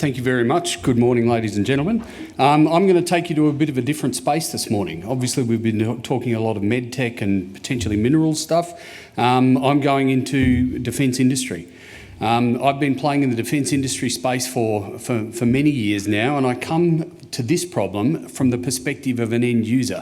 Thank you very much. Good morning, ladies and gentlemen. I'm going to take you to a bit of a different space this morning. Obviously, we've been talking a lot of med tech and potentially mineral stuff. I'm going into defence industry. I've been playing in the defence industry space for many years now, and I come to this problem from the perspective of an end user.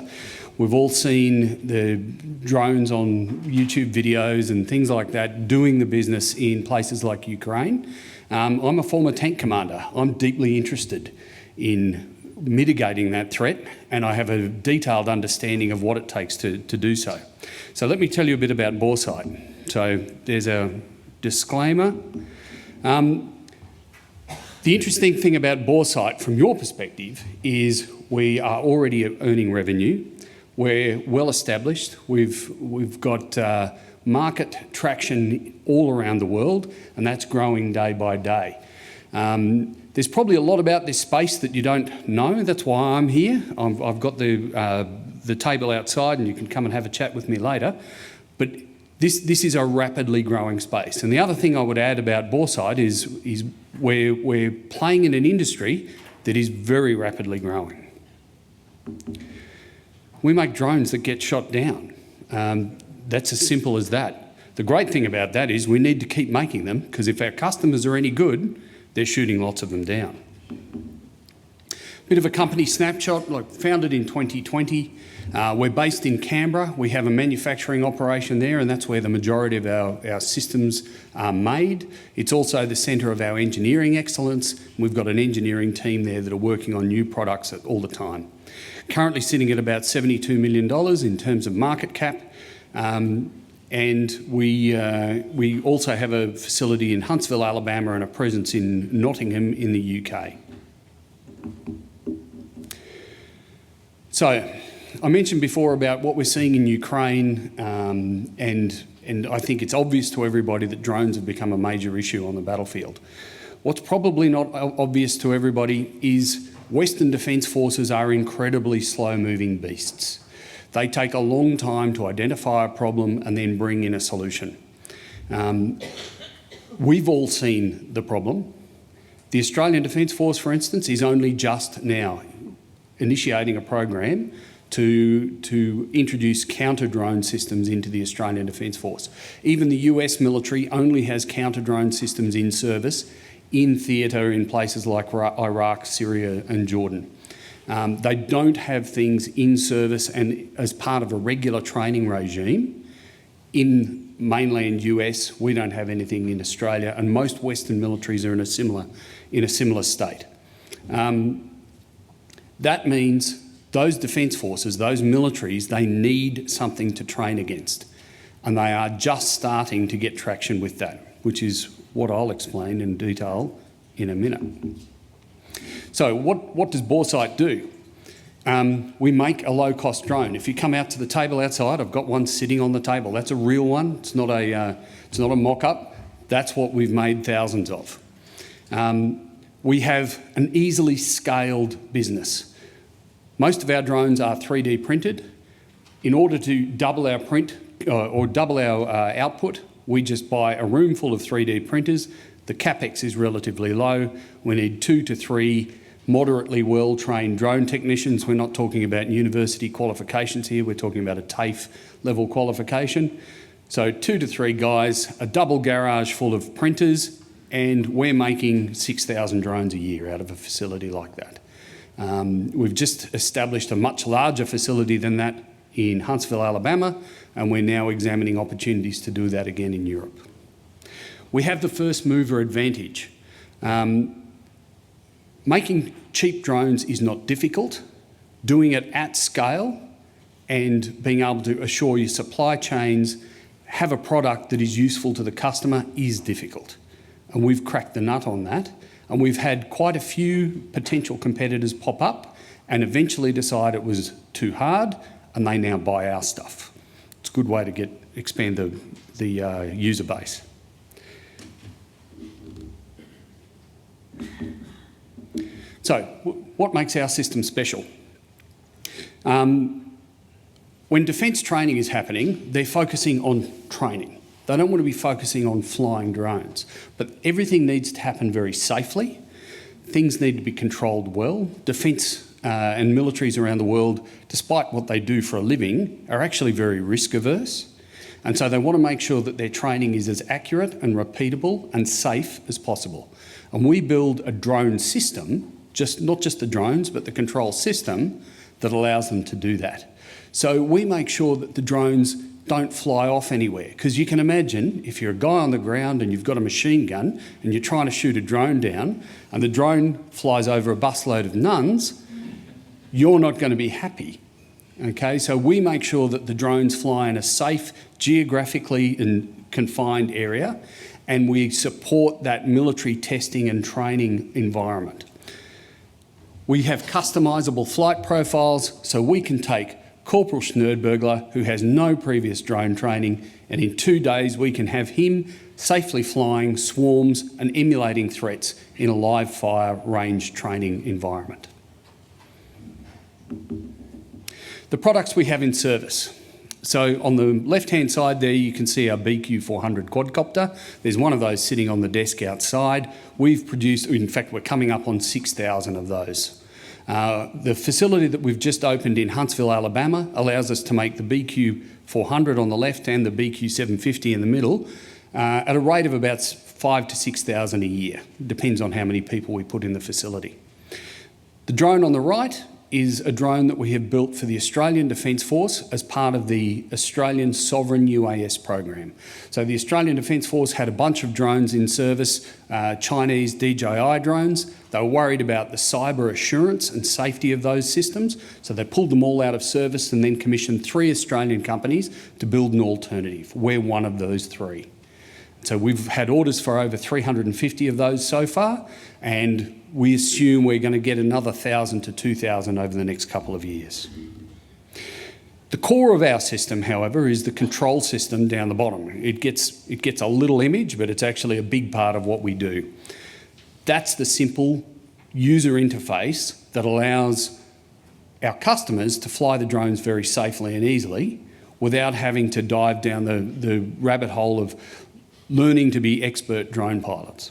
We've all seen the drones on YouTube videos and things like that doing the business in places like Ukraine. I'm a former tank commander. I'm deeply interested in mitigating that threat, and I have a detailed understanding of what it takes to do so. So let me tell you a bit about Boresight. So there's a disclaimer. The interesting thing about Boresight from your perspective is we are already earning revenue. We're well established. We've got market traction all around the world, and that's growing day by day. There's probably a lot about this space that you don't know. That's why I'm here. I've got the table outside, and you can come and have a chat with me later. But this is a rapidly growing space. And the other thing I would add about Boresight is we're playing in an industry that is very rapidly growing. We make drones that get shot down. That's as simple as that. The great thing about that is we need to keep making them, because if our customers are any good, they're shooting lots of them down. Bit of a company snapshot, founded in 2020. We're based in Canberra. We have a manufacturing operation there, and that's where the majority of our systems are made. It's also the centre of our engineering excellence. We've got an engineering team there that are working on new products all the time. Currently sitting at about $72 million in terms of market cap. And we also have a facility in Huntsville, Alabama, and a presence in Nottingham in the UK. So I mentioned before about what we're seeing in Ukraine, and I think it's obvious to everybody that drones have become a major issue on the battlefield. What's probably not obvious to everybody is Western Defence Forces are incredibly slow-moving beasts. They take a long time to identify a problem and then bring in a solution. We've all seen the problem. The Australian Defence Force, for instance, is only just now initiating a program to introduce counter-drone systems into the Australian Defence Force. Even the US military only has counter-drone systems in service in theatre in places like Iraq, Syria and Jordan. They don't have things in service and as part of a regular training regime. In mainland US, we don't have anything in Australia, and most Western militaries are in a similar state. That means those defence forces, those militaries, they need something to train against, and they are just starting to get traction with that, which is what I'll explain in detail in a minute. So what does Boresight do? We make a low-cost drone. If you come out to the table outside, I've got one sitting on the table. That's a real one. It's not a mock-up. That's what we've made thousands of. We have an easily scaled business. Most of our drones are 3D printed. In order to double our print or double our output, we just buy a room full of 3D printers. The capex is relatively low. We need 2 to 3 moderately well-trained drone technicians. We're not talking about university qualifications here. We're talking about a TAFE level qualification. So 2 to 3 guys, a double garage full of printers, and we're making 6,000 drones a year out of a facility like that. We've just established a much larger facility than that in Huntsville, Alabama, and we're now examining opportunities to do that again in Europe. We have the first mover advantage. Making cheap drones is not difficult. Doing it at scale and being able to assure your supply chains, have a product that is useful to the customer is difficult. And we've cracked the nut on that. And we've had quite a few potential competitors pop up and eventually decide it was too hard, and they now buy our stuff. It's a good way to expand the user base. So, what makes our system special? When defence training is happening, they're focusing on training. They don't want to be focusing on flying drones, but everything needs to happen very safely. things need to be controlled well. Defence and militaries around the world, despite what they do for a living, are actually very risk averse. And so they want to make sure that their training is as accurate and repeatable and safe as possible. And we build a drone system, not just the drones, but the control system that allows them to do that. So we make sure that the drones don't fly off anywhere. Because you can imagine if you're a guy on the ground and you've got a machine gun and you're trying to shoot a drone down and the drone flies over a busload of nuns, you're not going to be happy. Okay, so we make sure that the drones fly in a safe, geographically and confined area, and we support that military testing and training environment. We have customisable flight profiles, so we can take Corporal Schnerdbergler, who has no previous drone training, and in 2 days we can have him safely flying swarms and emulating threats in a live fire range training environment. The products we have in service. So on the left-hand side there, you can see our BQ400 quadcopter. There's one of those sitting on the desk outside. We've produced, in fact, we're coming up on 6,000 of those. The facility that we've just opened in Huntsville, Alabama, allows us to make the BQ400 on the left and the BQ750 in the middle at a rate of about 5,000 to 6,000 a year. Depends on how many people we put in the facility. The drone on the right is a drone that we have built for the Australian Defence Force as part of the Australian Sovereign UAS program. So the Australian Defence Force had a bunch of drones in service, Chinese DJI drones. They were worried about the cyber assurance and safety of those systems, so they pulled them all out of service and then commissioned 3 Australian companies to build an alternative. We're one of those 3. So we've had orders for over 350 of those so far, and we assume we're going to get another 1,000 to 2,000 over the next couple of years. The core of our system, however, is the control system down the bottom. It gets a little image, but it's actually a big part of what we do. That's the simple user interface that allows our customers to fly the drones very safely and easily without having to dive down the rabbit hole of learning to be expert drone pilots.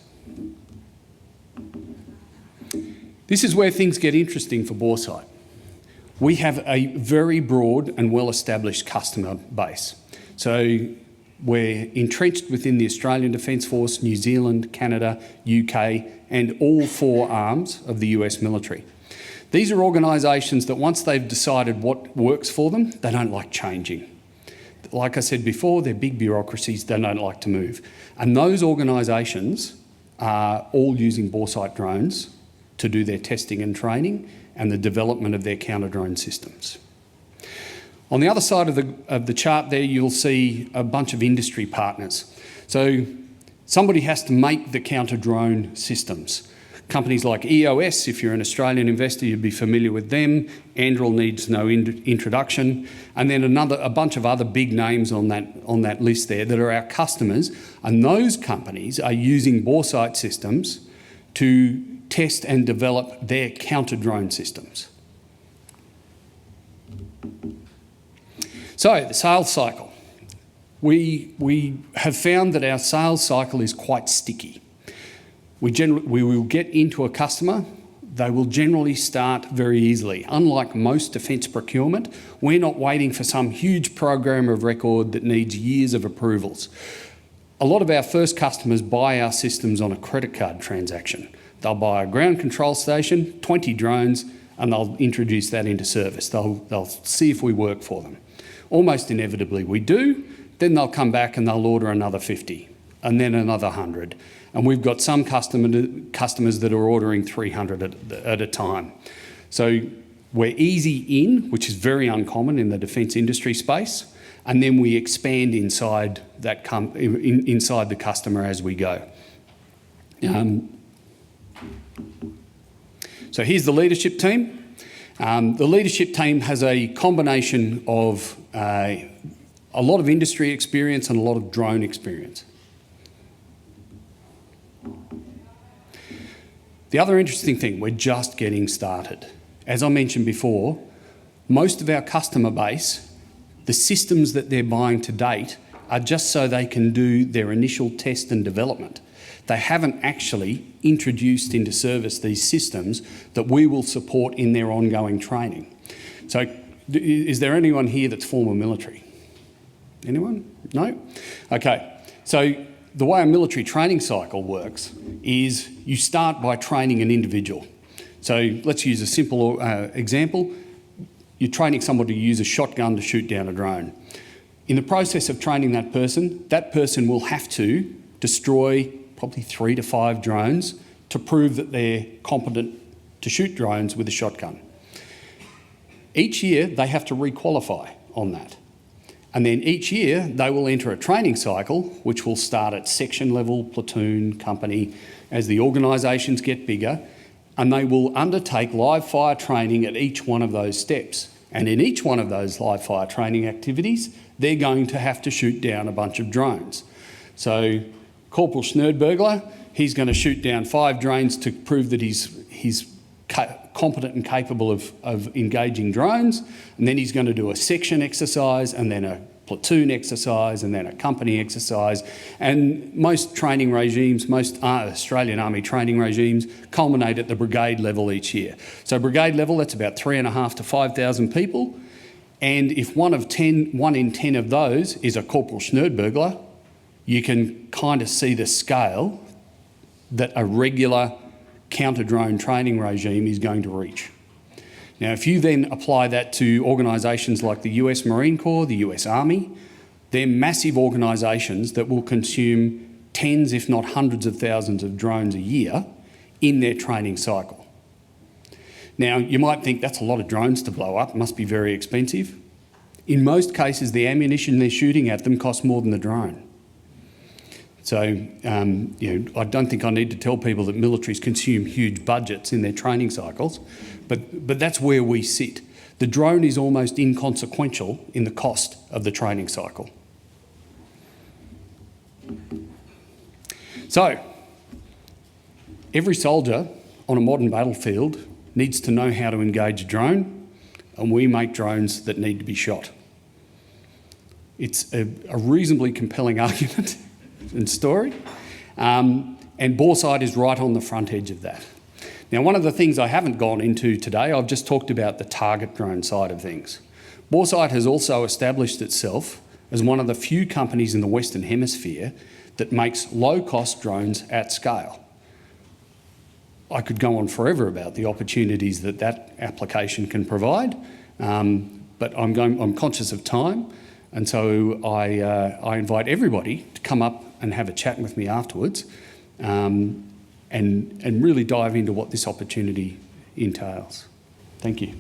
This is where things get interesting for Boresight. We have a very broad and well-established customer base. So we're entrenched within the Australian Defence Force, New Zealand, Canada, UK, and all 4 arms of the US military. These are organisations that once they've decided what works for them, they don't like changing. Like I said before, they're big bureaucracies, they don't like to move. And those organisations are all using Boresight drones to do their testing and training and the development of their counter-drone systems. On the other side of the chart there, you'll see a bunch of industry partners. So somebody has to make the counter-drone systems. Companies like EOS, if you're an Australian investor, you'd be familiar with them. Anduril needs no introduction. And then a bunch of other big names on that list there that are our customers. And those companies are using Boresight systems to test and develop their counter-drone systems. So, the sales cycle. We have found that our sales cycle is quite sticky. We will get into a customer, they will generally start very easily. Unlike most defence procurement, we're not waiting for some huge program of record that needs years of approvals. A lot of our first customers buy our systems on a credit card transaction. They'll buy a ground control station, 20 drones, and they'll introduce that into service. They'll see if we work for them. Almost inevitably we do, then they'll come back and they'll order another 50, and then another 100. And we've got some customers that are ordering 300 at a time. So we're easy in, which is very uncommon in the defence industry space, and then we expand inside inside the customer as we go. So here's the leadership team. The leadership team has a combination of a lot of industry experience and a lot of drone experience. The other interesting thing, we're just getting started. As I mentioned before, most of our customer base, the systems that they're buying to date are just so they can do their initial test and development. They haven't actually introduced into service these systems that we will support in their ongoing training. So is there anyone here that's former military? Anyone? No? Okay. So the way a military training cycle works is you start by training an individual. So let's use a simple example. You're training somebody to use a shotgun to shoot down a drone. In the process of training that person will have to destroy probably 3 to 5 drones to prove that they're competent to shoot drones with a shotgun. Each year they have to requalify on that. And then each year they will enter a training cycle which will start at section level, platoon, company, as the organisations get bigger, and they will undertake live fire training at each one of those steps. And in each one of those live fire training activities, they're going to have to shoot down a bunch of drones. So Corporal Schnerdbergler, he's going to shoot down 5 drones to prove that he's competent and capable of engaging drones, and then he's going to do a section exercise, and then a platoon exercise, and then a company exercise. And most training regimes, most Australian Army training regimes culminate at the brigade level each year. So brigade level, that's about 3,500 to 5,000 people. And if one in 10 of those is a Corporal Schnerdbergler, you can kind of see the scale that a regular counter-drone training regime is going to reach. Now, if you then apply that to organisations like the US Marine Corps, the US Army, they're massive organisations that will consume tens, if not hundreds of thousands of drones a year in their training cycle. Now, you might think that's a lot of drones to blow up, must be very expensive. In most cases, the ammunition they're shooting at them costs more than the drone. So, I don't think I need to tell people that militaries consume huge budgets in their training cycles, but that's where we sit. The drone is almost inconsequential in the cost of the training cycle. So, every soldier on a modern battlefield needs to know how to engage a drone, and we make drones that need to be shot. It's a reasonably compelling argument and story, and Boresight is right on the front edge of that. Now, one of the things I haven't gone into today, I've just talked about the target drone side of things. Boresight has also established itself as one of the few companies in the Western Hemisphere that makes low-cost drones at scale. I could go on forever about the opportunities that application can provide, but I'm conscious of time, and so I invite everybody to come up and have a chat with me afterwards, and really dive into what this opportunity entails. Thank you.